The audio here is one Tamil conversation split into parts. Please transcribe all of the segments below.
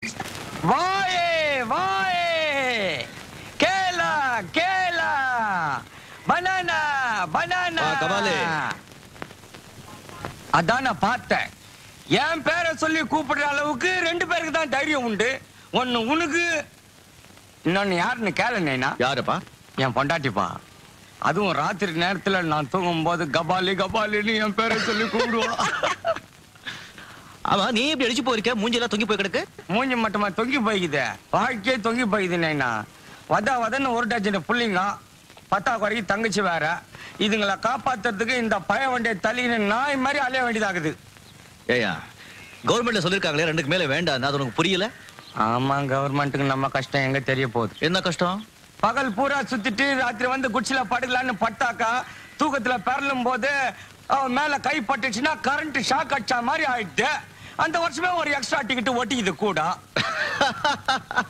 வாயே வாயே கேலா கேலா பனானா பனானா கபாலே அதான் நான் பார்த்தேன். என் பேரை சொல்லி கூப்பிடுற அளவுக்கு 2 பேருக்கு தான் தைரியம் உண்டு. ஒன்னு உனக்கு, இன்னொன்னு யாருன்னு கேளுனேனா? யாருப்பா? என் பொண்டாட்டிப்பா. அதுவும் ராத்திரி நேரத்துல நான் தூங்கும் போது கபாலி கபாலின்னு என் பேரை சொல்லி கூப்பிடுவா. ஆமா, நீ இப்படி அடிச்சு போயிருக்க, மூஞ்சிலாம் தொங்கி போய் கிடக்கு. மூஞ்சி மட்டுமா தொங்கி போய்க்குது, வாழ்க்கையே தொங்கி போய்க்குது நைனா. வதன்னு ஒரு டஜன் புள்ளிங்க, 10 குறைக்கு தங்கச்சி வேற. இதுங்களை காப்பாத்துறதுக்கு இந்த பய வண்டியை தள்ளின்னு நாய் மாதிரி அலைய வேண்டியதாகுது. ஏயா, கவர்மெண்ட்ல சொல்லிருக்காங்களே 2க்கு மேல வேண்டாம், அது உனக்கு புரியல? ஆமா, கவர்மெண்ட்டுக்கு நம்ம கஷ்டம் எங்க தெரிய போகுது? என்ன கஷ்டம்? பகல் பூரா சுத்திட்டு ராத்திரி வந்து குச்சில படுக்கலான்னு பட்டாக்கா, தூக்கத்துல பெறலும் போது மேல கை பட்டுச்சுன்னா கரண்ட் ஷாக் அடிச்சா மாதிரி ஆயிடுது. அந்த வருஷமே ஒரு எக்ஸ்ட்ரா டிக்கெட் ஒட்டிக்குது கூட.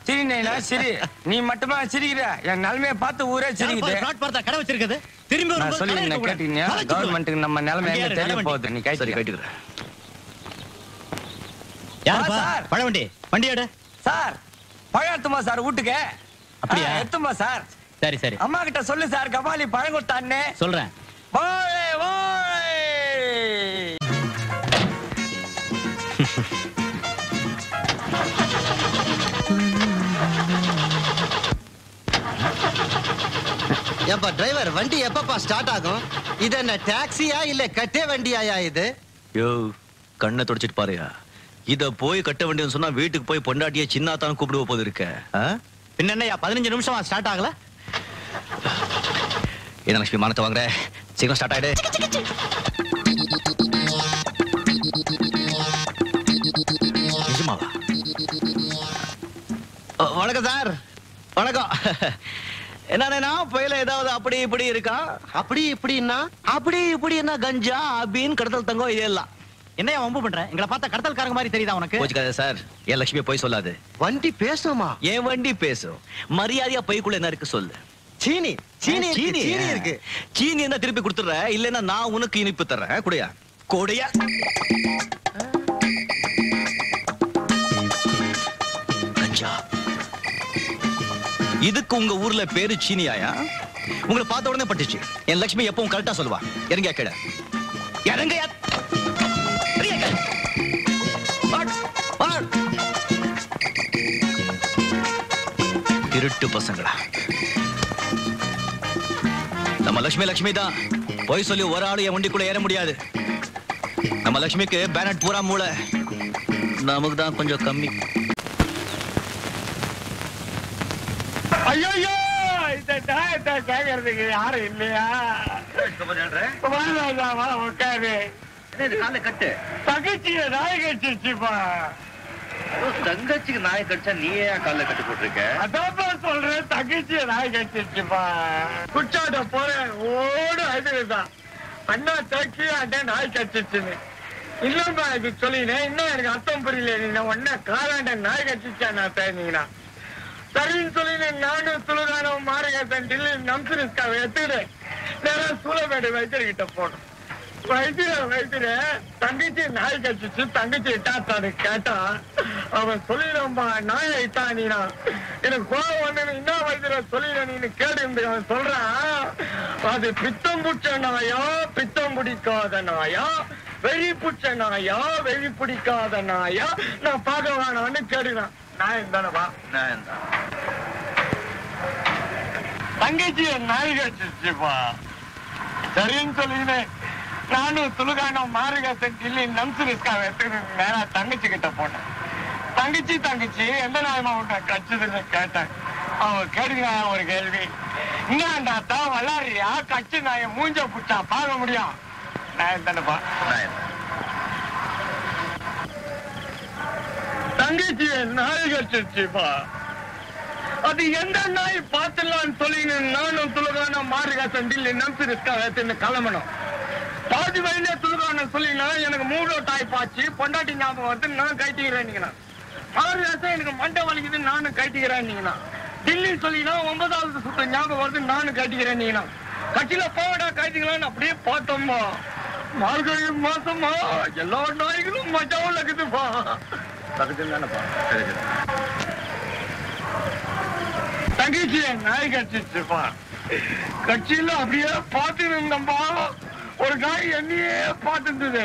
சரி நைனா சரி, நீ மட்டுமா சிரிக்கிற? என் நிலைமையை பார்த்து ஊரே சிரிக்குது. கடை வச்சிருக்குது திரும்பி நான் சொல்லி கேட்டீங்க, கவர்மெண்ட்டுக்கு நம்ம நிலைமை எங்க தெரிய போகுது? நீ கை கட்டிக்கிறேன். சார் பழவண்டி வண்டி எடு. சார் பழம் எடுத்துமா சார் வீட்டுக்கு? அப்படியா? எடுத்துமா சார். சரி சரி, அம்மா கிட்ட சொல்லு சார், கபாலி பழம் கொடுத்தான்னு சொல்றேன். வாழை வாழை. ஏப்பா டிரைவர், வண்டி எப்பப்பா ஸ்டார்ட் ஆகும்? இது என்ன டாக்ஸியா இல்ல கட்டே வண்டியாயா இது? யோ, கண்ணை தொடச்சிட்டு பாருயா. இத போய் கட்ட வேண்டியன்னு சொன்னா வீட்டுக்கு போய் பொண்டாட்டியே சின்னாத்தான் கூப்பிடுவ போது இருக்க. பின்ன என்னையா 15 நிமிஷமா ஸ்டார்ட் ஆகல? என்ன லட்சுமி, மானத்தை வாங்குற, சீக்கிரம் ஸ்டார்ட் ஆயிடு. நிஜமாவா? வணக்கம் சார். வணக்கம். என்ன புயல ஏதாவது அப்படி இப்படி இருக்கா? அப்படி இப்படின்னா? அப்படி இப்படி என்ன கஞ்சா அபின் கடத்தல் தங்கம் இதெல்லாம். என்னையா வம்பு பண்ற? எங்களை பார்த்தா கடத்தல்காரங்க மாதிரி தெரியுதா உனக்கு? போச்சுக்காத சார், என் லட்சுமி போய் சொல்லாது. வண்டி பேசுமா? என் வண்டி பேசும். மரியாதையா பைக்குள்ள என்ன இருக்கு சொல்லு. சீனி சீனி சீனி சீனி இருக்கு. சீனி என்ன திருப்பி கொடுத்துற, இல்லன்னா நான் உனக்கு இனிப்பு தர்றேன். குடியா கொடையா. கஞ்சா. இதுக்கு உங்க ஊர்ல பேரு சீனியாயா? உங்களை பார்த்த உடனே பட்டுச்சு. என் லட்சுமி எப்பவும் கரெக்டா சொல்லுவா. இறங்க கேட இறங்க. திருட்டு பசங்களா. நம்ம லட்சுமி தான். போய் சொல்லி ஒரு ஆளு என் வண்டிக்குள்ள ஏற முடியாது. நம்ம லட்சுமிக்கு பேனட் பூரா மூளை, நமக்கு தான் கொஞ்சம் கம்மி. ஐயோ, இந்த நாயத்தை கேட்கறதுக்கு யாரும் இல்லையா? உட்காரு. கட்டு தங்கச்சிய நாய் கடிச்சிருச்சுப்பா. தங்கச்சிக்கு நாய் கடிச்சா நீ ஏன் கால கட்டு போட்டிருக்க? அதான் சொல்றேன், தங்கச்சிய நாய் கடிச்சிருச்சுப்பா. குச்சாட்ட போறேன், ஓடு அதுதான் அண்ணா தக்கி அண்ணா நாய் கடிச்சிருச்சுன்னு. இல்லப்பா இது சொல்லினேன், இன்னும் எனக்கு அர்த்தம் புரியல. நீங்க ஒன்ன காலாண்ட நாய் கடிச்சிச்சா நான் தேனீங்கன்னா சரின்னு சொல்லினேன். நானும் சுழுகானம் மாரகத்தன் டில்லி நம்சரிஸ்காவை எடுத்துக்கிறேன். நேரம் சூளமேடு வைத்தியர்கிட்ட போனோம். வைத்திர தங்கச்சி நாய் கடிச்சிச்சு, தங்கச்சி இட்டாத்தாரு கேட்டா அவன் சொல்லிடும்பா நாயை இட்டானா. எனக்கு கோவம் வந்து இன்னும் வைத்திர சொல்லிடு கேட்டு இருந்து அவன் சொல்றான், அது பித்தம் புடிச்ச நாயா பித்தம் பிடிக்காத நாயா, வெறி புடிச்ச நாயா வெறி பிடிக்காத நாயா, நான் பார்க்க வேணான்னு கேடுறான். நாயம் தானப்பா? நாயம் தான். தங்கச்சிய நாய் கடிச்சிச்சுப்பா. சரின்னு சொல்லினேன். நானும் துலுகானம் மாரகத்தன் டில்லி நம்சரிஸ்காவை எடுத்துக்கிட்டு நேரா தங்கச்சி கிட்ட போனேன். தங்கச்சி எந்த நாயமா உன்னை கடிச்சதுன்னு கேட்டேன். அவன் கேட்டுக்கிறா ஒரு கேள்வி, இன்னாண்டாத்தா வளாரியா கட்சி நாய மூஞ்ச புடிச்சா பார்க்க முடியும்? நாயம் தானப்பா? தங்கச்சிய நாய் கடிச்சிருச்சுப்பா. அது எந்த நாய் பார்த்துலான்னு சொல்லி நானும் துலுகானம் மாரகத்தன் டில்லி நம்சரிஸ்காவை எடுத்துன்னு கிளம்பணும். பாதி வயலே துலுகான சொல்லினா எனக்கு மூடோ டாய் பாச்சு, பொண்டாட்டி ஞாபகம் வந்து நான் கைட்டிக்கிறேன். 6 வருஷம் எனக்கு மண்டை வலிக்குது, நானும் கைட்டிக்கிறேன். டில்லி சொல்லினா 9வது சுத்த ஞாபகம் வருது, நானும் கைட்டிக்கிறேன். கட்சியில போவடா கைட்டிக்கலான்னு அப்படியே பார்த்தோம்மா. மார்கழி மாசமா எல்லா நாய்களும் மஜாவும் இருக்குதுப்பா. தங்கச்சி நாய் கடிச்சிருச்சுப்பா. கட்சியில அப்படியே பார்த்து இருந்தப்பா, ஒரு நாய் என்னையே பார்த்துருந்தது.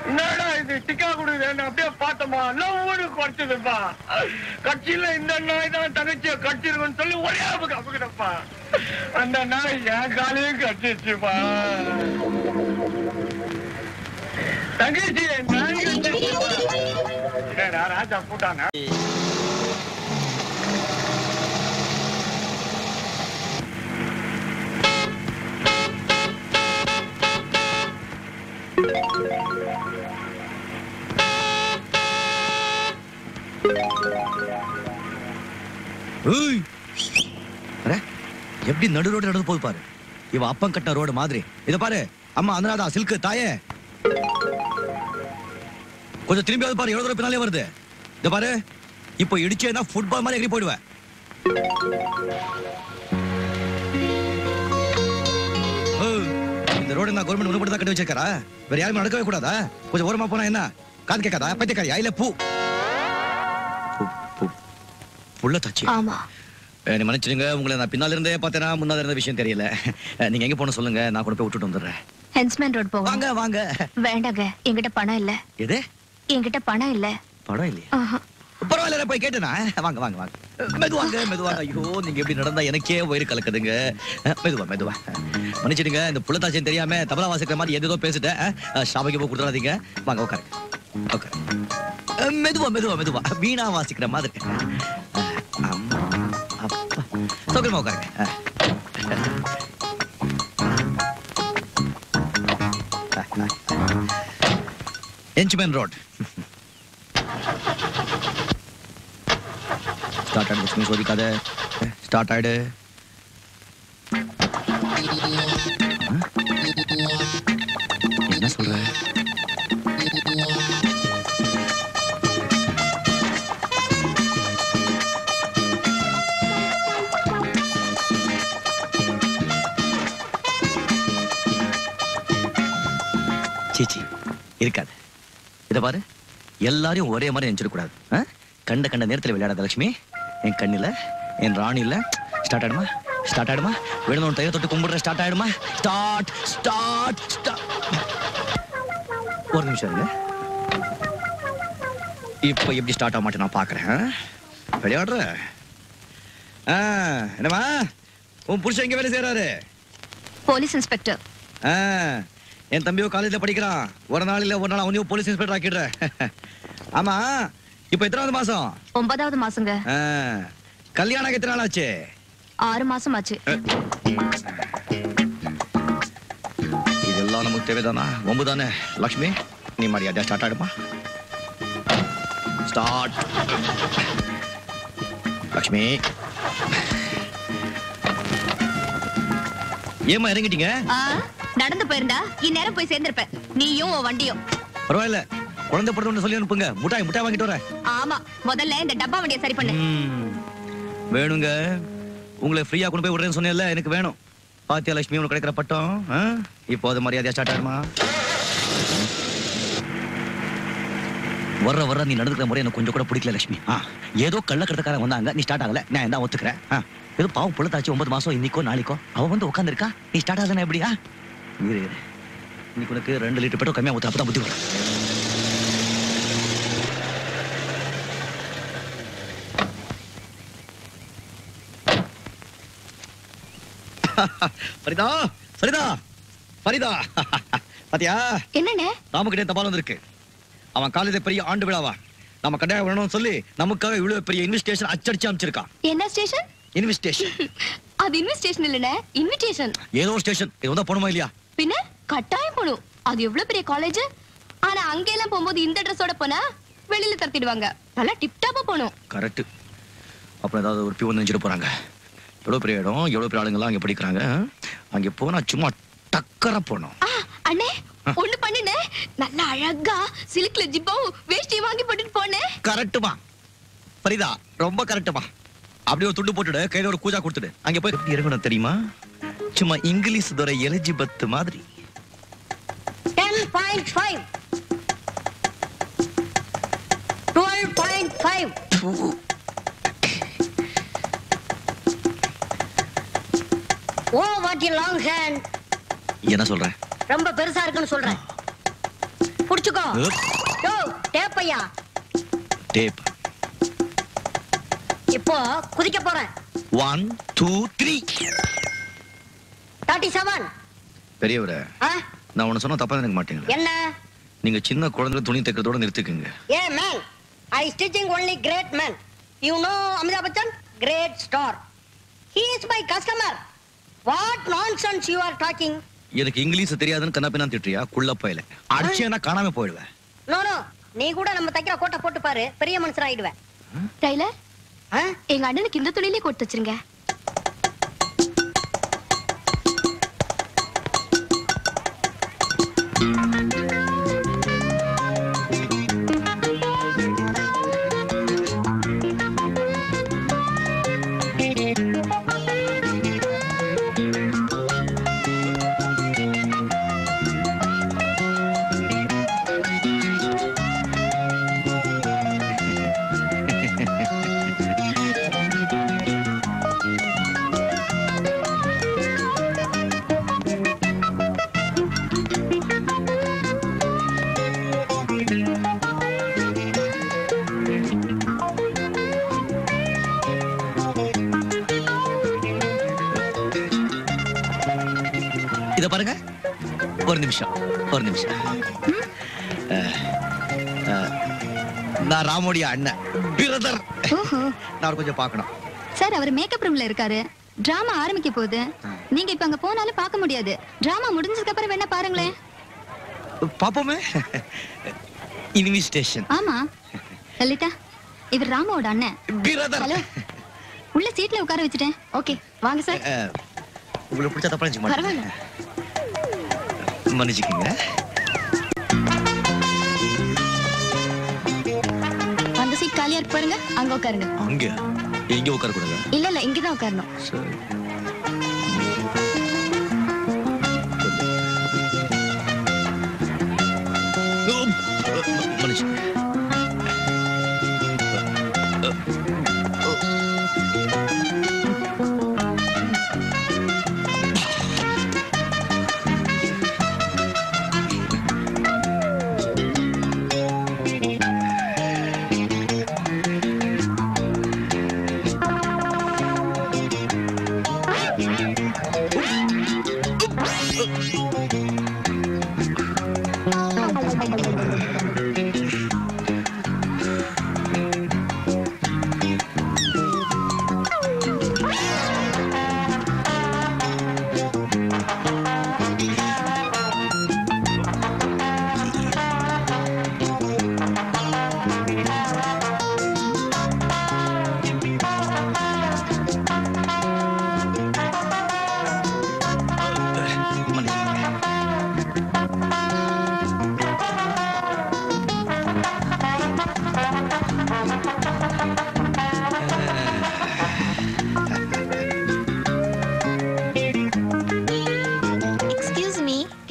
என்னடா இது டிக்கா கொடுக்குறேன்னு அப்படியே பார்த்தோமா, எல்லாம் ஊடு குறைச்சதுப்பா. கட்சியில இந்த நாய் தான் தங்கச்சியை கடிச்சிருக்குன்னு சொல்லி ஒரே அப்புக்கிட்டப்பா. அந்த நாய் என் காலையும் கடிச்சிருச்சுப்பா. தங்கச்சி நாய் கடிச்சிருச்சுப்பா. ராஜா கூட்டாங்க. எப்படி நடு ரோடு நடந்து போது பாரு. இவ அப்பம் கட்டின ரோடு மாதிரி. இத பாரு அம்மா அனுராதா சில்க் தாயே, கொஞ்சம் திரும்பி பாரு, எவ்வளவு தூரம் பின்னாலே வருது. இத பாரு, இப்போ இடிச்சேன்னா ஃபுட்பால் மாதிரி எகிரி போயிடுவேன். இந்த ரோடு நான் கவர்மெண்ட் முன்னாடி தான் கட்டி வச்சிருக்காரா? வேற யாருமே நடக்கவே கூடாதா? கொஞ்சம் ஓரமா போனா என்ன காது கேட்காதா? பைத்தியக்காரியா இல்ல பூ புள்ள தாச்சி? ஆமா. நீ மன்னிச்சிடுங்க, உங்களை நான் பின்னால இருந்தே பார்த்தேனா முன்னால இருந்த விஷயம் தெரியல. நீங்க எங்க போன சொல்லுங்க, நான் கொண்டு போய் விட்டுட்டு வந்துடுறேன். ஹென்ஸ்மேன் ரோட் போவோம். வாங்க வாங்க. வேண்டாங்க, என்கிட்ட பணம் இல்ல. எது? என்கிட்ட பணம் இல்ல. பணம் இல்லையா? பரவாயில்ல, போய் கேட்டேனா. வாங்க வாங்க வாங்க, மெதுவாங்க மெதுவாங்க. ஐயோ, நீங்க எப்படி நடந்தா எனக்கே வயிறு கலக்குதுங்க. மெதுவா மெதுவா. மன்னிச்சிடுங்க, இந்த புள்ளத்தாச்சின்னு தெரியாம தபலா வாசிக்கிற மாதிரி எதோ பேசிட்டேன். ஷாபைக்கு போய் கொடுத்துடாதீங்க. வாங்க உட்காருங்க. மெதுவா மெதுவா மெதுவா, வீணா வாசிக்கிற மாதிரி. அம்மா அப்பா, சௌகரியமா உட்காருங்க. என்ச்மேன் ரோட். ஸ்டார்ட் ஆயிடு லட்சுமி, சோதிக்காத. ஸ்டார்ட் ஆயிடு. என்ன சொல்ற? சீச்சி இருக்காது. இத பாரு, எல்லாரையும் ஒரே மாதிரி நினைச்சிடக்கூடாது. கண்ட கண்ட நேரத்தில் விளையாடாத லட்சுமி. என் கண்ணில, என் ராணில. ஸ்டார்ட் ஆயிடுமா? ஸ்டார்ட் ஆயிடுமா? வேணும் தைய தொட்டு கும்பிடுற. ஸ்டார்ட் ஆயிடுமா? Start start start. ஒரு நிமிஷம் இருங்க. இப்போ எப்படி ஸ்டார்ட் ஆக மாட்டேன் நான் பாக்குறேன். விளையாடுற என்னமா? உன் புருஷன் எங்க வேலை செய்யறாரு? Police inspector. என் தம்பியோ காலேஜ்ல படிக்கிறான். ஒரு நாள் இல்ல ஒரு நாள் அவனையும் போலீஸ் இன்ஸ்பெக்டர் ஆக்கிடுற. ஆமா, இப்ப எத்தனாவது மாசம்? 9வது மாசங்க. கல்யாணம் எத்தனை நாள் ஆச்சு? 6 மாசம் ஆச்சு. இதெல்லாம் நமக்கு தேவைதானா? 9 தானே. லக்ஷ்மி, நீ மரியாதையா ஸ்டார்ட் ஆயிடுமா? ஸ்டார்ட். லக்ஷ்மி, ஏமா இறங்கிட்டீங்க? நடந்து போயிருந்தா இந்நேரம் போய் சேர்ந்திருப்பேன். நீயும் உன் வண்டியும். பரவாயில்ல, குழந்தை பிறந்தவன்னு சொல்லி அனுப்புங்க. முட்டாய் முட்டாய் வாங்கிட்டு வரேன். ஆமா, முதல்ல இந்த டப்பா வண்டியை சரி பண்ணு. வேணுங்க, உங்களை ஃப்ரீயா கொண்டு போய் விடுறேன்னு சொன்னேன்ல, எனக்கு வேணும். பாத்தியா லட்சுமி, உனக்கு கிடைக்கிற பட்டம். இப்போ அது மரியாதையா ஸ்டார்ட் ஆயிடுமா? வர்ற வர்ற நீ நடந்துக்கிற முறை எனக்கு கொஞ்சம் கூட பிடிக்கல லட்சுமி. ஏதோ கள்ளக்கடத்தக்காரன் வந்தாங்க, நீ ஸ்டார்ட் ஆகல. நான் தான் ஒத்துக்கிறேன். ஏதோ பாவம் புள்ளத்தாச்சு 9 மாசம் இன்னைக்கோ நாளைக்கோ அவ வந்து உட்காந்துருக்கா. நீ ஸ்டார்ட் ஆகலன்னா எப்படியா? இன்னைக்கு உனக்கு 2 லிட்டர் பெட்ரோல் கம்மியா ஊத்து, அப்பதான் புத்தி வரும். ஃபரிதா, ஃபரிதா, ஃபரிதா, பாத்தியா? என்னண்ணே? ராமகிட்டே தபால் வந்திருக்கு. அவன் காலேஜ்ல பெரிய ஆண்டு விழாவா நம்ம கட்டாயம் வரணும்னு சொல்லி நமக்காக இவ்வளவு பெரிய இன்விடேஷன் அச்சடிச்சு அமைச்சிருக்கான். என்ன ஸ்டேஷன்? இன்விடேஷன். அது இன்விடேஷன் இல்லனே, இன்விடேஷன். ஏதோ ஸ்டேஷன். இது வந்தா போணுமா இல்லையா? பின்ன கட்டாயம் போணும். அது எவ்வளவு பெரிய காலேஜ். ஆனா அங்க எல்லாம் போகும்போது இந்த ட்ரெஸ்ஸோட போனா வெளியில தரத்திடுவாங்க. நல்லா டிப் டாப்பா போணும். கரெக்ட். அப்புறம் ஏதாவது ஒரு பியூன் நினைச்சிட்டு போறாங்க. எவ்வளவு பெரிய இடம், எவ்வளவு பெரிய ஆளுங்கெல்லாம் அங்க படிக்கிறாங்க. அங்க போனா சும்மா டக்கரா போனோம். அண்ணே, ஒண்ணு பண்ணுனே, நல்ல அழகா சில்க்ல ஜிப்பாவும் வேஷ்டியும் வாங்கி போட்டுட்டு போனே. கரெக்ட்டுமா ஃபரிதா, ரொம்ப கரெக்ட்டுமா. அப்படியே ஒரு துண்டு போட்டுடு, கையில ஒரு கூஜா கொடுத்துடு. அங்க போய் எப்படி இறங்கணும் தெரியுமா? சும்மா இங்கிலீஷ் துறை எலிஜிபெத் மாதிரி. 10.5 12.5 oh what you long hand. என்ன சொல்ற? ரொம்ப பெருசா இருக்குன்னு சொல்றேன். புடிச்சுக்கோ. யோ டேப் ஐயா. டேப். இப்போ குதிக்க போறேன். 1 2 3. 37. பெரியவரே, நான் உன்ன சொன்னா தப்பா நினைக்க மாட்டீங்க. என்ன? நீங்க சின்ன குழந்தைல துணி தைக்கிறதோட நிறுத்திக்கங்க. A man, I stitching only great men. You know Amitabh Bachchan? Great star. He is my customer. What nonsense you are talking? எனக்கு இங்கிலீஷ் தெரியாதுன்னு கண்ணாப்பினா திட்டுறியா? குள்ள போயில அடிச்சேனா காணாம போயிடுவேன். நோ நோ, நீ கூட நம்ம தைக்கிற கோட்டை போட்டு பாரு, பெரிய மனுஷன் ஆயிடுவேன். டைலர், எங்க அண்ணனுக்கு இந்த துணியிலே கோட் வச்சிருங்க. இத பாருங்க, ஒரு நிமிஷம். நான் ராமோடைய அண்ணன், பிரதர். நான் கொஞ்சம் பார்க்கணும். சார், அவர் மேக்கப் ரூம்ல இருக்காரு. டிராமா ஆரம்பிக்க போகுது. நீங்க இப்ப அங்க போனாலும் பார்க்க முடியாது. டிராமா முடிஞ்சதுக்கு அப்புறம் வேணா பாருங்களேன். பாப்போமே. இன்விடேஷன். ஆமா லலிதா, இவர் ராமாவோட அண்ணன். பிரதர். ஹலோ, உள்ள சீட்ல உட்கார வச்சிட்டேன். ஓகே வாங்க சார். உங்களுக்கு பிடிச்ச தப்பா நினைக்க மாட்டேன். பரவாயில்ல, மன்னிச்சுக்கீங்க. அந்த சீட் காலியா இருக்கு பாருங்க, அங்க உட்காருங்க. அங்க எங்க உட்கார கூடாது? இல்ல இல்ல, இங்கதான் உட்காரணும். சரி. மன்னிச்சுக்கீங்க.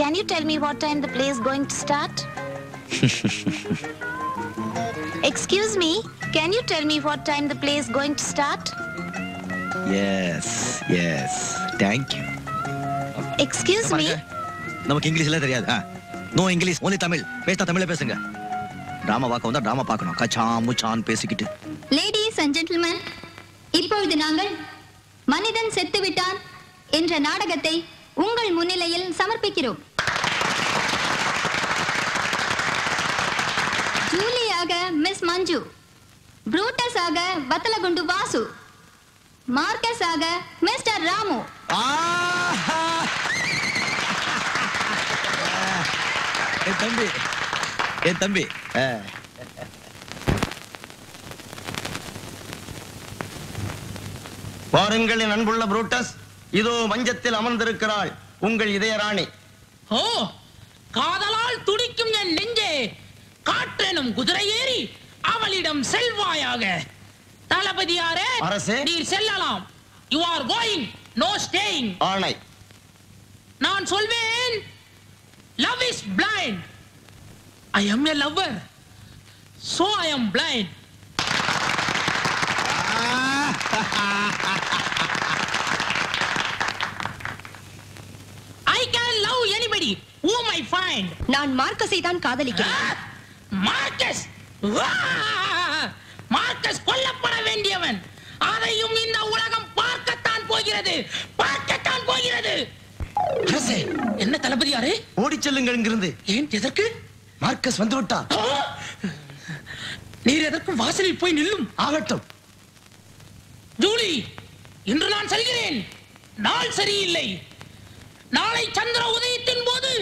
Can you tell me what time the play is going to start? Excuse me, can you tell me what time the play is going to start? Yes, thank you. Excuse me. நமக்கு இங்கிலீஷ்ல தெரியாது. No English, only Tamil. பேசா தமிழ்ல பேசுங்க. டிராமா பார்க்க வந்தா டிராமா பார்க்கணும். கச்சா முச்சான் பேசிக்கிட்டு. Ladies and gentlemen, இப்பொழுது நாங்கள் மனிதன் செத்து விட்டான் என்ற நாடகத்தை உங்கள் முன்னிலையில் சமர்ப்பிக்கிறோம். ஜூலியாக மிஸ் மஞ்சு, ப்ரூட்டஸ் ஆக வத்தலகுண்டு வாசு, மார்க்கஸ் ஆக மிஸ்டர் ராமு. என் தம்பி பாருங்கள் என் அன்புள்ள புரூட்டஸ், இதோ மஞ்சத்தில் அமர்ந்திருக்கிறாள் உங்கள் இதய ராணி. ஓ, காதலால் துடிக்கும் என் நெஞ்சே, காற்றெனும் குதிரை ஏறி அவளிடம் செல்வாயாக. தளபதியாரே, அரசே, நீர் செல்லலாம். You are going, no staying. ஆணை. நான் சொல்வேன், love is blind. I am a lover, so I am blind. blind. நான் மார்க்கஸை தான் காதலிக்கிறேன். மார்க்கஸ் மார்க்கஸ் கொல்லப்பட வேண்டியவன். அதையும் இந்த உலகம் பார்க்கத்தான் போகிறது. அரசே, என்ன தளபதியாரே? ஓடிச் செல்லுங்கள் இங்கிருந்து. ஏன், எதற்கு? மார்க்கஸ் வந்து விட்டார். நீர் எதற்கும் வாசலில் போய் நில்லும். ஆகட்டும். ஜூலி, இன்று நான் செல்கிறேன். நாள் சரியில்லை. நாளை சந்திர உதயத்தின் போது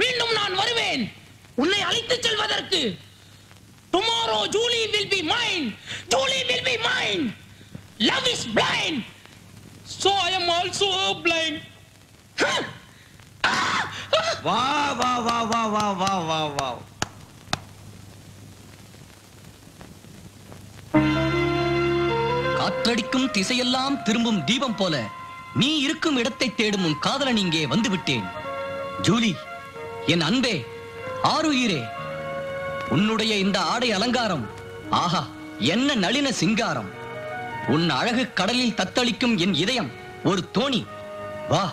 மீண்டும் நான் வருவேன் உன்னை அழைத்துச் செல்வதற்கு. Tomorrow Julie will be mine. Julie will be mine. Love is blind. So I am also blind. வா வா வா வா வா வா வா வா. காற்றடிக்கும் திசையெல்லாம் திரும்பும் தீபம் போல நீ இருக்கும் இடத்தை தேடும் உன் காதலன் இங்கே வந்து விட்டேன். ஜூலி, என் அன்பே, ஆருயிரே, உன்னுடைய இந்த ஆடை அலங்காரம், ஆஹா என்ன நளின சிங்காரம். உன் அழகு கடலில் தத்தளிக்கும் என் இதயம் ஒரு தோணி. வா,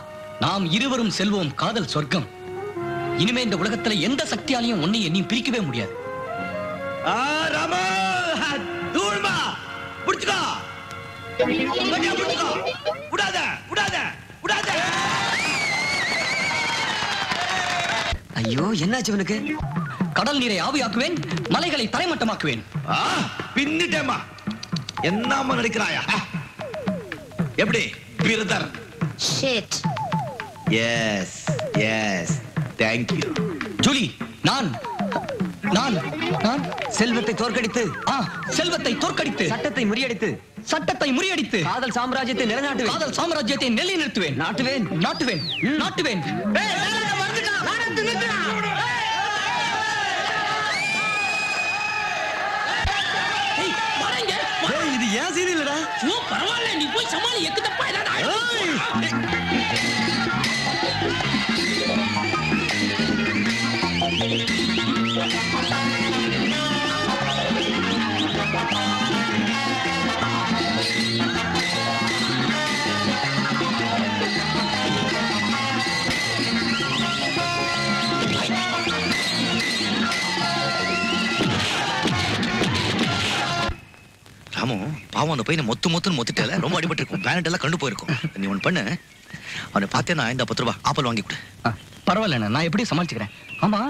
நாம் இருவரும் செல்வோம் காதல் சொர்க்கம். இனிமே இந்த உலகத்துல எந்த சக்தியாலையும் உன்னை என்னையும் பிரிக்கவே முடியாது. ராமா, தூள்மா புடிச்சுக்கோ. புடிச்சுக்கோ. விடாத விடாத விடாத. ஐயோ, என்னாச்சு உனக்கு? கடல் நீரை ஆவியாக்குவேன், மலைகளை தரைமட்டமாக்குவேன். பின்னிட்டேமா. என்னம்மா நடிக்கிறாயா? எப்படி brother? Shit. Yes yes, thank you. Julie, நான் செல்வத்தை தோற்கடித்து, செல்வத்தை தோற்கடித்து, சட்டத்தை முறியடித்து, சட்டத்தை முறியடித்து, காதல் சாம்ராஜ்யத்தை நிலைநாட்டுவேன். காதல் சாம்ராஜ்யத்தை நிலைநிறுத்துவேன். நாட்டுவேன். நாட்டுவேன். நாட்டுவேன். இது ஏன் சீன் இல்லடா? பரவாயில்ல, நீ போய் சமாளி. எக்கு தப்பா ராமு, பாவம் அந்த பையனை மொத்துன்னு மொத்திட்டால ரொம்ப அடிபட்டு இருக்கும். பிளானட் எல்லாம் கண்டு போயிருக்கும். நீ ஒன்று பண்ணு, அவனை பார்த்தேன்னா இந்த 10 ரூபாய் ஆப்பிள் வாங்கி கொடு. பரவாயில்ல, நான் எப்படி சமாளிச்சுக்கிறேன். ஆமா,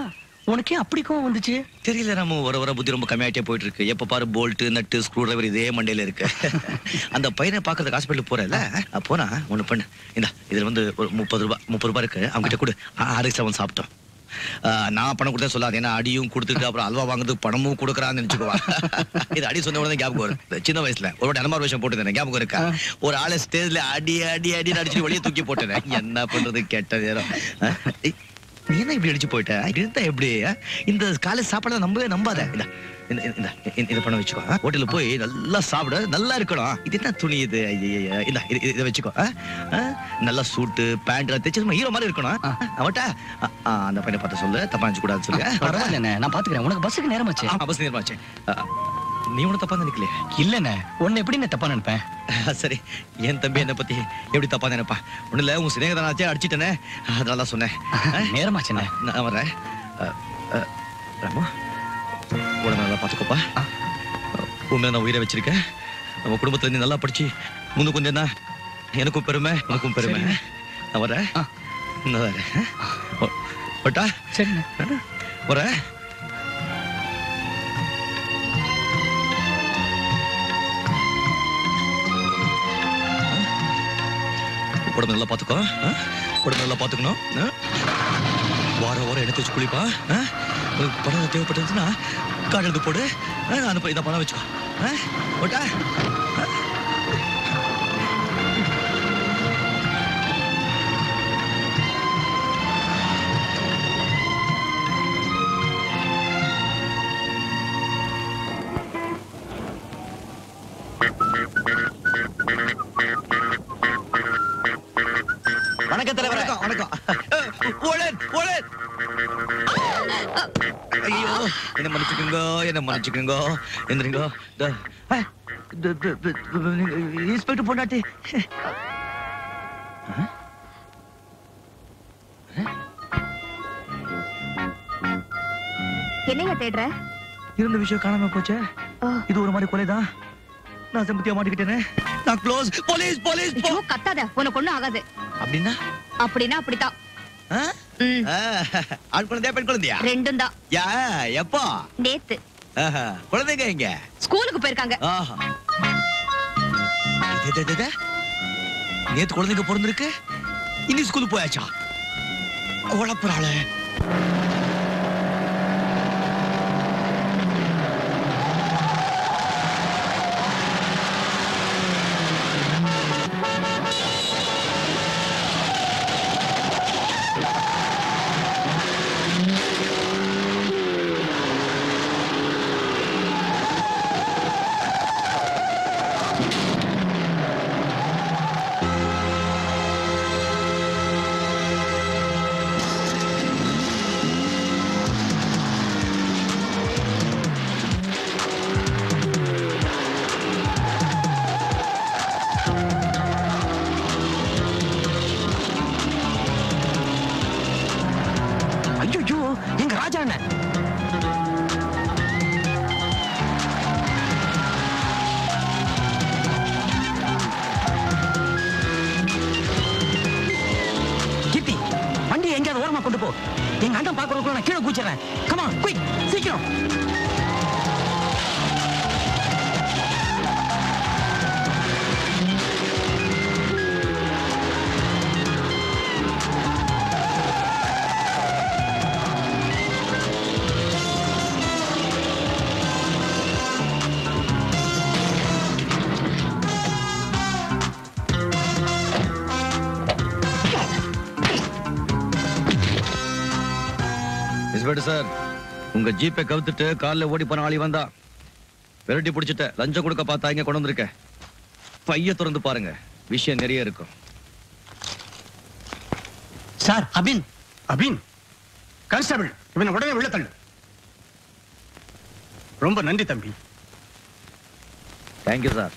உனக்கே அப்படி கோவம் வந்துச்சு? தெரியல ராமு, வர புத்தி ரொம்ப கம்மியாயிட்டே போயிட்டு இருக்கு. எப்ப பாரு போல்ட் நட்டு ஸ்க்ரூ டிரைவர் இதே மண்டையில இருக்கு. அந்த பையனை பாக்குறதுக்கு ஹாஸ்பிட்டல் போறல, போனா ஒண்ணு பண்ணு. இந்த இதுல வந்து ஒரு 30 ரூபாய் இருக்கு, அவங்க கிட்ட கொடு. 6 சாப்பிட்டோம். நான் பணம் கொடுத்தா சொல்லாது, ஏன்னா அடியும் கொடுத்துட்டு அப்புறம் அல்வா வாங்குறதுக்கு பணமும் கொடுக்குறான்னு நினைச்சுக்குவா. இது அடி சொன்ன உடனே ஞாபகம் வரும். சின்ன வயசுல ஒரு அனுமார் விஷயம் போட்டு ஞாபகம் இருக்கா? ஒரு ஆளை ஸ்டேஜ்ல அடி அடி அடி அடிச்சு வெளியே தூக்கி போட்டேன். என்ன பண்றது, கெட்ட நேரம். நீ என்ன இப்படி அடிச்சு போயிட்ட? இருந்தா எப்படி? இந்த காலேஜ் சாப்பாடு நம்பாத. இந்த பணம் வச்சுக்கோ. ஹோட்டல்ல போய் நல்லா சாப்பிட, நல்லா இருக்கணும். இது என்ன துணி இது? இதை வச்சுக்கோ. நல்லா சூட்டு பேண்ட் தைச்சு ஹீரோ மாதிரி இருக்கணும். அவட்ட அந்த பையனை பார்த்து சொல்லு, தப்பா நினைச்சு கூடாது சொல்லு. பரவாயில்ல, நான் பாத்துக்கிறேன். உனக்கு பஸ்ஸுக்கு நேரமாச்சு. பஸ் நேரமாச்சு. நீ ஒண்ணு தப்பா நினைக்கலையே? இல்லண்ணே, உன்னை எப்படி நான் தப்பா நினைப்பேன்? சரி, என் தம்பி என்ன பத்தி எப்படி தப்பா நினைப்பா? ஒண்ணு இல்ல, உன் சிநேகிதனாச்சே அடிச்சிட்டனே, அதனால சொன்னேன். நேரமாச்சுண்ணே, நான் வரேன். ராமு, உடனே நல்லா பார்த்துக்கோப்பா. உண்மையில நான் உயிரை வச்சிருக்கேன். நம்ம குடும்பத்துல நீ நல்லா படிச்சு முன்னுக்கு வந்தேன்னா எனக்கும் பெருமை, உனக்கும் பெருமை. நான் வரேன். நான் வரேன். பட்டா சரி வரேன். உடம்பு நல்லா பார்த்துக்கோ. உடம்பு நல்லா பார்த்துக்கணும். வாரம் எடுத்து வச்சு குளிப்பா. பணம் தேவைப்பட்டதுன்னா கார்டு எடுத்து போடு. அனுப்ப இந்த பணம் வச்சுக்கோ. ஓட்டா வணக்கம் தலைவர். வணக்கம். ஐயோ, என்ன மன்னிச்சுக்கோங்க. எந்திரிங்கோ. இன்ஸ்பெக்டர் பொண்டாட்டி. என்னையா தேடுற? இருந்த விஷயம் காணாம போச்சே. இது ஒரு மாதிரி கொலைதான். நான் செம்பத்தியா மாட்டிக்கிட்டேனே. நான் க்ளோஸ். Police police. ஐயோ கத்தாத, உனக்கு ஒண்ணும் ஆகாது. அப்படின்னா அப்படித்தான். ஆண் குழந்தையா பெண் குழந்தையா? ரெண்டும் தான். யா எப்போ? நேத்து. குழந்தைங்க எங்க? ஸ்கூலுக்கு போயிருக்காங்க. நேத்து குழந்தைங்க பிறந்திருக்கு, இனி ஸ்கூலுக்கு போயாச்சா? குழப்பறாளே. எங்க ராஜா அண்ணன். கீர்த்தி, வண்டி எங்கேயாவது ஓரமா கொண்டு போ. எங்க அண்ணன் பாக்குறதுக்குள்ள நான் கீழே குச்சிடுறேன். கமா குயிக், சீக்கிரம். சார், உங்க ஜீப்பை கவுத்துட்டு கால்ல ஓடி போன ஆளி வந்தா விரட்டி பிடிச்சிட்ட. லஞ்சம் கொடுக்க பார்த்தா இங்க கொண்டு வந்திருக்க. பைய திறந்து பாருங்க, விஷயம் நிறைய இருக்கும். சார், அபின் அபின் கான்ஸ்டபிள், இவனை உடனே உள்ள தள்ளு. ரொம்ப நன்றி தம்பி. Thank you sir.